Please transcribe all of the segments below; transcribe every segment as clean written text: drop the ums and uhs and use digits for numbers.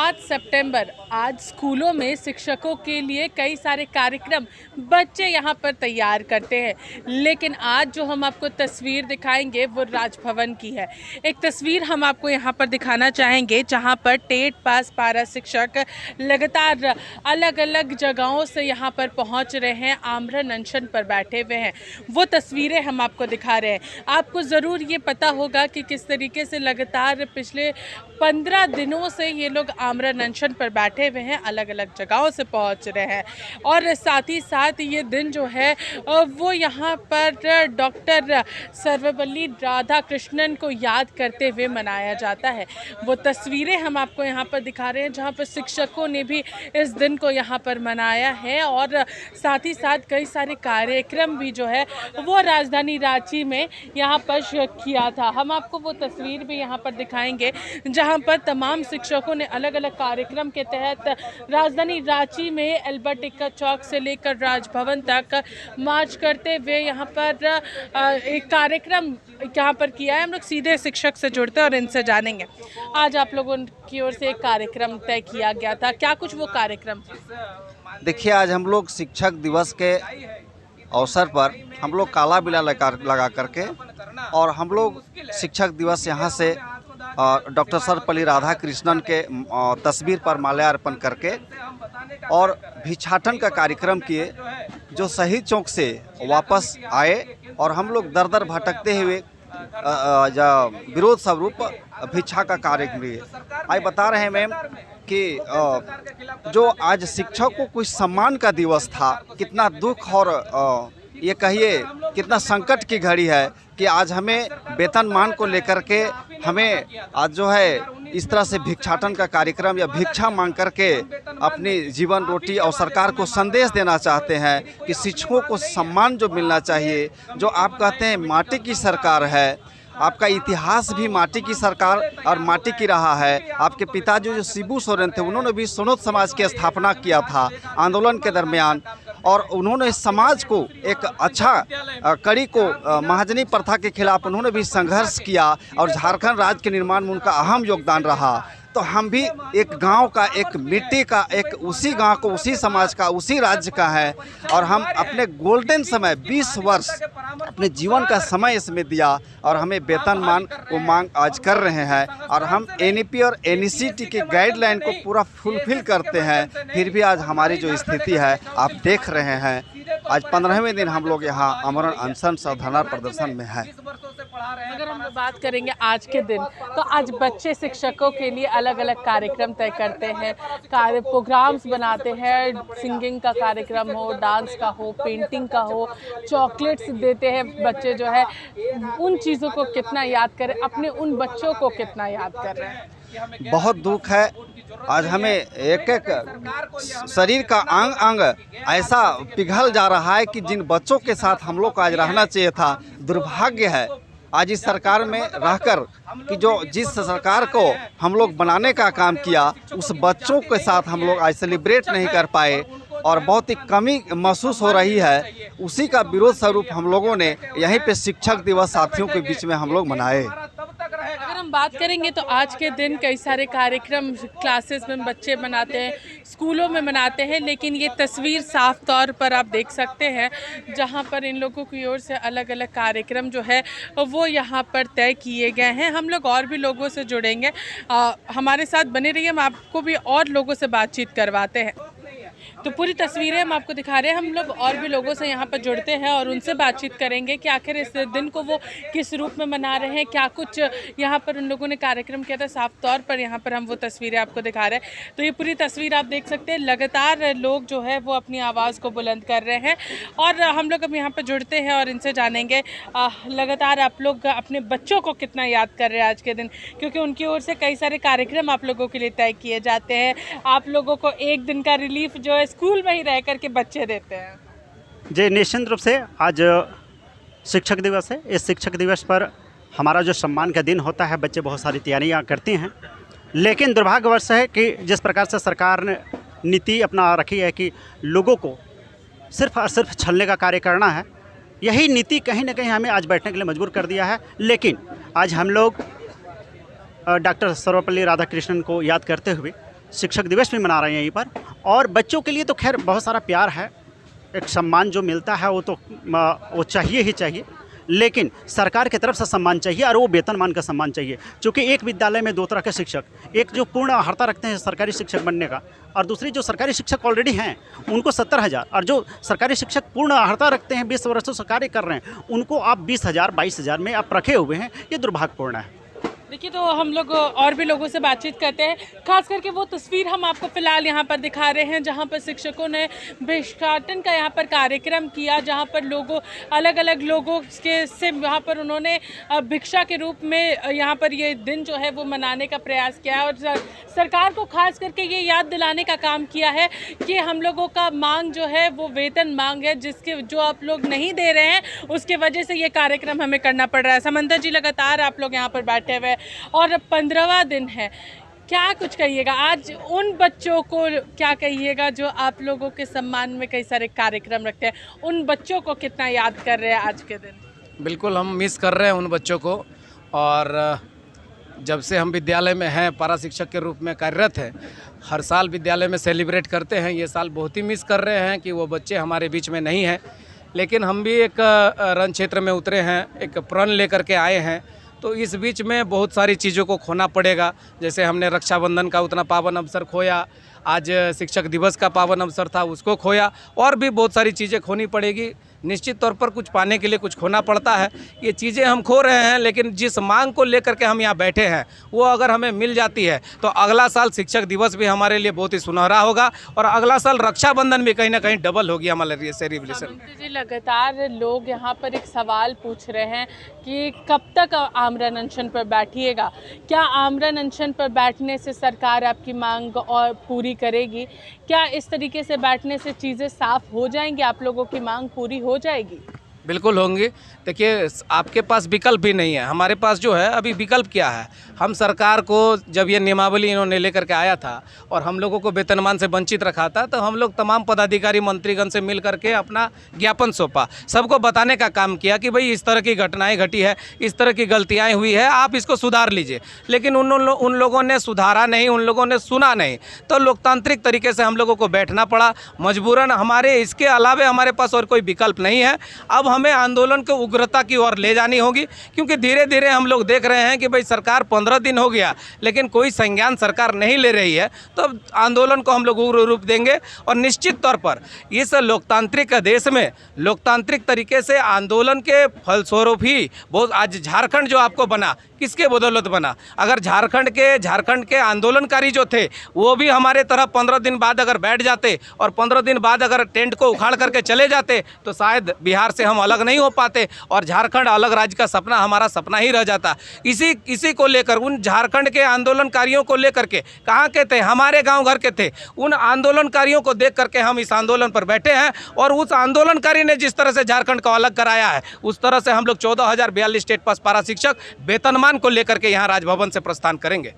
7 सितंबर आज स्कूलों में शिक्षकों के लिए कई सारे कार्यक्रम बच्चे यहाँ पर तैयार करते हैं, लेकिन आज जो हम आपको तस्वीर दिखाएंगे वो राजभवन की है। एक तस्वीर हम आपको यहाँ पर दिखाना चाहेंगे जहाँ पर टेट पास पारा शिक्षक लगातार अलग अलग जगहों से यहाँ पर पहुँच रहे हैं, आमरण अनशन पर बैठे हुए हैं। वो तस्वीरें हम आपको दिखा रहे हैं। आपको ज़रूर ये पता होगा कि किस तरीके से लगातार पिछले 15 दिनों से ये लोग आमरण अनशन पर बैठे हुए हैं, अलग अलग जगहों से पहुंच रहे हैं। और साथ ही साथ ये दिन जो है वो यहाँ पर डॉक्टर सर्वपल्ली राधाकृष्णन को याद करते हुए मनाया जाता है। वो तस्वीरें हम आपको यहाँ पर दिखा रहे हैं जहाँ पर शिक्षकों ने भी इस दिन को यहाँ पर मनाया है और साथ ही साथ कई सारे कार्यक्रम भी जो है वो राजधानी रांची में यहाँ पर किया था। हम आपको वो तस्वीर भी यहाँ पर दिखाएंगे जहाँ पर तमाम शिक्षकों ने अलग अलग कार्यक्रम के तहत राजधानी रांची में एल्बर्ट एक्का चौक से लेकर राजभवन तक मार्च करते हुए यहाँ पर एक कार्यक्रम यहाँ पर किया है। हम लोग सीधे शिक्षक से जुड़ते हैं और इनसे जानेंगे। आज आप लोगों की ओर से एक कार्यक्रम तय किया गया था, क्या कुछ वो कार्यक्रम? देखिए, आज हम लोग शिक्षक दिवस के अवसर पर हम लोग काला बिला लगा करके और हम लोग शिक्षक दिवस यहाँ से डॉक्टर सर्वपल्ली राधाकृष्णन के तस्वीर पर माल्यार्पण करके और भिक्षाटन का कार्यक्रम किए, जो शहीद चौक से वापस आए और हम लोग दर दर भटकते हुए विरोध स्वरूप भिक्षा का कार्य किए। आज बता रहे हैं मैम कि जो आज शिक्षक को कुछ सम्मान का दिवस था, कितना दुख और ये कहिए कितना संकट की घड़ी है कि आज हमें वेतनमान को लेकर के हमें आज जो है इस तरह से भिक्षाटन का कार्यक्रम या भिक्षा मांग करके अपनी जीवन रोटी और सरकार को संदेश देना चाहते हैं कि शिक्षकों को सम्मान जो मिलना चाहिए। जो आप कहते हैं माटी की सरकार है, आपका इतिहास भी माटी की सरकार और माटी की रहा है। आपके पिताजी जो शिबू सोरेन थे, उन्होंने भी सोनोत समाज की स्थापना किया था आंदोलन के दरमियान, और उन्होंने समाज को एक अच्छा कड़ी को महाजनी प्रथा के खिलाफ उन्होंने भी संघर्ष किया और झारखंड राज्य के निर्माण में उनका अहम योगदान रहा। तो हम भी एक गांव का, एक मिट्टी का, एक उसी गांव को, उसी समाज का, उसी राज्य का है और हम अपने गोल्डन समय 20 वर्ष अपने जीवन का समय इसमें दिया और हमें वेतनमान को मांग आज कर रहे हैं और हम एनईपी और एनईसीटी के गाइडलाइन को पूरा फुलफिल करते हैं। फिर भी आज हमारी जो स्थिति है आप देख रहे हैं, आज 15वें दिन हम लोग यहाँ आमरण अनशन धरना प्रदर्शन में है। अगर हम बात करेंगे आज के दिन, तो आज बच्चे शिक्षकों के लिए अलग अलग कार्यक्रम तय करते हैं, प्रोग्राम्स बनाते हैं, सिंगिंग का कार्यक्रम हो, डांस का हो, पेंटिंग का हो, चॉकलेट्स देते हैं बच्चे जो है। उन चीज़ों को कितना याद करें, अपने उन बच्चों को कितना याद कर रहे हैं। बहुत दुख है, आज हमें एक एक शरीर का अंग अंग ऐसा पिघल जा रहा है कि जिन बच्चों के साथ हम लोग को आज रहना चाहिए था, दुर्भाग्य है आज इस सरकार में रहकर कि जो जिस सरकार को हम लोग बनाने का काम किया, उस बच्चों के साथ हम लोग आज सेलिब्रेट नहीं कर पाए और बहुत ही कमी महसूस हो रही है। उसी का विरोध स्वरूप हम लोगों ने यहीं पे शिक्षक दिवस साथियों के बीच में हम लोग मनाए। अगर हम बात करेंगे तो आज के दिन कई सारे कार्यक्रम क्लासेस में बच्चे मनाते हैं, स्कूलों में मनाते हैं, लेकिन ये तस्वीर साफ तौर पर आप देख सकते हैं जहां पर इन लोगों की ओर से अलग अलग कार्यक्रम जो है वो यहां पर तय किए गए हैं। हम लोग और भी लोगों से जुड़ेंगे, हमारे साथ बने रहिए, हम आपको भी और लोगों से बातचीत करवाते हैं। तो पूरी तस्वीरें हम आपको दिखा रहे हैं, हम लोग और भी लोगों से यहाँ पर जुड़ते हैं और उनसे बातचीत करेंगे कि आखिर इस दिन को वो किस रूप में मना रहे हैं, क्या कुछ यहाँ पर उन लोगों ने कार्यक्रम किया था। साफ तौर पर यहाँ पर हम वो तस्वीरें आपको दिखा रहे हैं। तो ये पूरी तस्वीर आप देख सकते हैं, लगातार लोग जो है वो अपनी आवाज़ को बुलंद कर रहे हैं और हम लोग अब यहाँ पर जुड़ते हैं और इनसे जानेंगे लगातार आप लोग अपने बच्चों को कितना याद कर रहे हैं आज के दिन, क्योंकि उनकी ओर से कई सारे कार्यक्रम आप लोगों के लिए तय किए जाते हैं। आप लोगों को एक दिन का रिलीफ जो है स्कूल में ही रह करके बच्चे देते हैं। जी, निश्चित रूप से आज शिक्षक दिवस है। इस शिक्षक दिवस पर हमारा जो सम्मान का दिन होता है, बच्चे बहुत सारी तैयारियां करते हैं, लेकिन दुर्भाग्यवश है कि जिस प्रकार से सरकार ने नीति अपना रखी है कि लोगों को सिर्फ और सिर्फ छलने का कार्य करना है, यही नीति कहीं ना कहीं हमें आज बैठने के लिए मजबूर कर दिया है। लेकिन आज हम लोग डॉक्टर सर्वपल्ली राधाकृष्णन को याद करते हुए शिक्षक दिवस भी मना रहे हैं यहीं पर। और बच्चों के लिए तो खैर बहुत सारा प्यार है, एक सम्मान जो मिलता है वो तो वो चाहिए ही चाहिए, लेकिन सरकार की तरफ से सम्मान चाहिए और वो वेतनमान का सम्मान चाहिए। क्योंकि एक विद्यालय में दो तरह के शिक्षक, एक जो पूर्ण अर्हता रखते हैं सरकारी शिक्षक बनने का, और दूसरी जो सरकारी शिक्षक ऑलरेडी हैं उनको 70,000, और जो सरकारी शिक्षक पूर्ण अर्हता रखते हैं 20 वर्षों से कार्य कर रहे हैं उनको आप 20,000 22,000 में आप रखे हुए हैं। ये दुर्भाग्यपूर्ण है। देखिए, तो हम लोग और भी लोगों से बातचीत करते हैं, खास करके वो तस्वीर हम आपको फ़िलहाल यहाँ पर दिखा रहे हैं जहाँ पर शिक्षकों ने भिक्षाटन का यहाँ पर कार्यक्रम किया, जहाँ पर लोगों अलग अलग लोगों के से यहाँ पर उन्होंने भिक्षा के रूप में यहाँ पर ये दिन जो है वो मनाने का प्रयास किया है। और सरकार को खास करके ये याद दिलाने का काम किया है कि हम लोगों का मांग जो है वो वेतन मांग है, जिसके जो आप लोग नहीं दे रहे हैं उसके वजह से ये कार्यक्रम हमें करना पड़ रहा है। समंता जी, लगातार आप लोग यहाँ पर बैठे हुए और 15वां दिन है, क्या कुछ कहिएगा आज उन बच्चों को, क्या कहिएगा जो आप लोगों के सम्मान में कई सारे कार्यक्रम रखते हैं, उन बच्चों को कितना याद कर रहे हैं आज के दिन? बिल्कुल हम मिस कर रहे हैं उन बच्चों को, और जब से हम विद्यालय में हैं, पारा शिक्षक के रूप में कार्यरत हैं, हर साल विद्यालय में सेलिब्रेट करते हैं। ये साल बहुत ही मिस कर रहे हैं कि वो बच्चे हमारे बीच में नहीं हैं, लेकिन हम भी एक रण क्षेत्र में उतरे हैं, एक प्रण लेकर के आए हैं। तो इस बीच में बहुत सारी चीज़ों को खोना पड़ेगा। जैसे हमने रक्षाबंधन का उतना पावन अवसर खोया, आज शिक्षक दिवस का पावन अवसर था उसको खोया, और भी बहुत सारी चीज़ें खोनी पड़ेगी। निश्चित तौर पर कुछ पाने के लिए कुछ खोना पड़ता है, ये चीज़ें हम खो रहे हैं। लेकिन जिस मांग को लेकर के हम यहाँ बैठे हैं वो अगर हमें मिल जाती है तो अगला साल शिक्षक दिवस भी हमारे लिए बहुत ही सुनहरा होगा, और अगला साल रक्षाबंधन भी कहीं ना कहीं डबल होगी हमारे लिए सेलिब्रेशन। जी, लगातार लोग यहाँ पर एक सवाल पूछ रहे हैं कि कब तक आमरण अनशन पर बैठिएगा, क्या आमरण अनशन पर बैठने से सरकार आपकी मांग और पूरी करेगी? क्या इस तरीके से बैठने से चीज़ें साफ हो जाएंगी, आप लोगों की मांग पूरी हो जाएगी? बिल्कुल होंगी। देखिए, आपके पास विकल्प भी नहीं है, हमारे पास जो है अभी विकल्प क्या है। हम सरकार को जब ये नियमावली इन्होंने लेकर के आया था और हम लोगों को वेतनमान से वंचित रखा था, तो हम लोग तमाम पदाधिकारी मंत्रीगण से मिल करके अपना ज्ञापन सौंपा, सबको बताने का काम किया कि भाई इस तरह की घटनाएं घटी है, इस तरह की गलतियाँ हुई है, आप इसको सुधार लीजिए। लेकिन उन लोगों ने सुधारा नहीं, उन लोगों ने सुना नहीं। तो लोकतांत्रिक तरीके से हम लोगों को बैठना पड़ा मजबूरन। हमारे इसके अलावे हमारे पास और कोई विकल्प नहीं है। अब हमें आंदोलन को उग्रता की ओर ले जानी होगी, क्योंकि धीरे धीरे हम लोग देख रहे हैं कि भाई सरकार 15 दिन हो गया लेकिन कोई संज्ञान सरकार नहीं ले रही है। तो आंदोलन को हम लोग उग्र रूप देंगे, और निश्चित तौर पर इस लोकतांत्रिक देश में लोकतांत्रिक तरीके से आंदोलन के फलस्वरूप ही बहुत आज झारखंड जो आपको बना, किसके बदौलत बना? अगर झारखंड के आंदोलनकारी जो थे वो भी हमारे तरह 15 दिन बाद अगर बैठ जाते और 15 दिन बाद अगर टेंट को उखाड़ करके चले जाते तो शायद बिहार से हम अलग नहीं हो पाते और झारखंड अलग राज्य का सपना हमारा सपना ही रह जाता। इसी को लेकर, उन झारखंड के आंदोलनकारियों को लेकर के, कहाँ के थे? हमारे गाँव घर के थे। उन आंदोलनकारियों को देख करके हम इस आंदोलन पर बैठे हैं, और उस आंदोलनकारी ने जिस तरह से झारखंड को अलग कराया है उस तरह से हम लोग 14,042 स्टेट पास पारा शिक्षक वेतनमान को लेकर के यहाँ राजभवन से प्रस्थान करेंगे।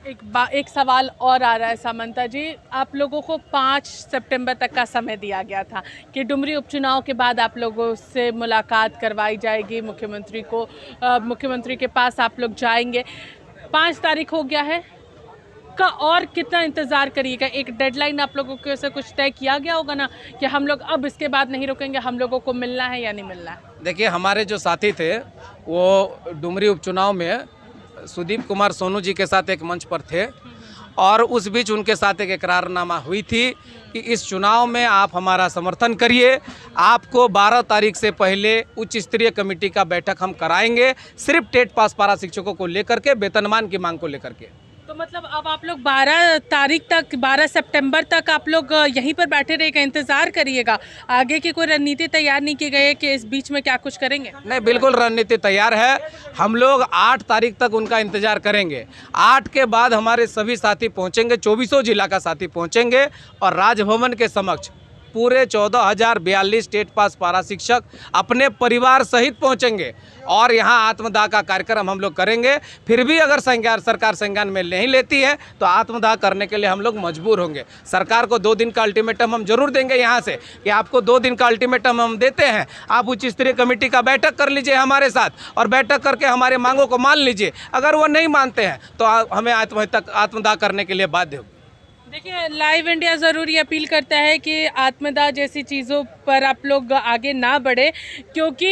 एक सवाल और आ रहा है समंता जी, आप लोगों को 5 सितंबर तक का समय दिया गया था कि डुमरी उपचुनाव के बाद आप लोगों से मुलाकात करवाई जाएगी, मुख्यमंत्री के पास आप लोग जाएंगे। 5 तारीख हो गया है, का और कितना इंतज़ार करिएगा? एक डेडलाइन आप लोगों के से कुछ तय किया गया होगा ना कि हम लोग अब इसके बाद नहीं रुकेंगे, हम लोगों को मिलना है या नहीं मिलना है? देखिए, हमारे जो साथी थे वो डुमरी उपचुनाव में सुदीप कुमार सोनू जी के साथ एक मंच पर थे, और उस बीच उनके साथ एक इकरारनामा हुई थी कि इस चुनाव में आप हमारा समर्थन करिए, आपको 12 तारीख से पहले उच्च स्तरीय कमेटी का बैठक हम कराएंगे, सिर्फ टेट पास पारा शिक्षकों को लेकर के, वेतनमान की मांग को लेकर के। तो मतलब अब आप लोग 12 तारीख तक, 12 सितंबर तक आप लोग यहीं पर बैठे रहेगा, इंतज़ार करिएगा? आगे की कोई रणनीति तैयार नहीं की गई है कि इस बीच में क्या कुछ करेंगे? नहीं, बिल्कुल रणनीति तैयार है। हम लोग 8 तारीख तक उनका इंतजार करेंगे। 8 के बाद हमारे सभी साथी पहुंचेंगे, 24 जिला का साथी पहुंचेंगे, और राजभवन के समक्ष पूरे 14,042 स्टेट पास पारा शिक्षक अपने परिवार सहित पहुंचेंगे, और यहां आत्मदाह का कार्यक्रम हम लोग करेंगे। फिर भी अगर सरकार संज्ञान में नहीं लेती है तो आत्मदाह करने के लिए हम लोग मजबूर होंगे। सरकार को 2 दिन का अल्टीमेटम हम जरूर देंगे यहां से, कि आपको 2 दिन का अल्टीमेटम हम देते हैं, आप उच्च स्तरीय कमेटी का बैठक कर लीजिए हमारे साथ, और बैठक करके हमारे मांगों को मान लीजिए। अगर वो नहीं मानते हैं तो हमें आत्मदाह करने के लिए बाध्य हो। देखिए, लाइव इंडिया ज़रूर ये अपील करता है कि आत्मदाह जैसी चीज़ों पर आप लोग आगे ना बढ़े, क्योंकि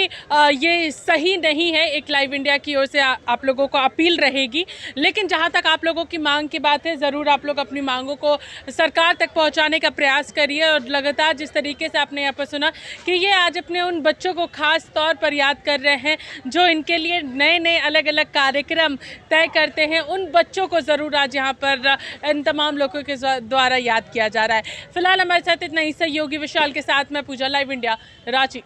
ये सही नहीं है। एक लाइव इंडिया की ओर से आप लोगों को अपील रहेगी। लेकिन जहाँ तक आप लोगों की मांग की बात है, ज़रूर आप लोग अपनी मांगों को सरकार तक पहुँचाने का प्रयास करिए। और लगातार जिस तरीके से आपने यहाँ पर सुना कि ये आज अपने उन बच्चों को ख़ास तौर पर याद कर रहे हैं जो इनके लिए नए नए अलग अलग कार्यक्रम तय करते हैं, उन बच्चों को ज़रूर आज यहाँ पर इन तमाम लोगों के द्वारा याद किया जा रहा है। फिलहाल हमारे साथ इतना ही। सहयोगी विशाल के साथ मैं पूजा, लाइव इंडिया, रांची।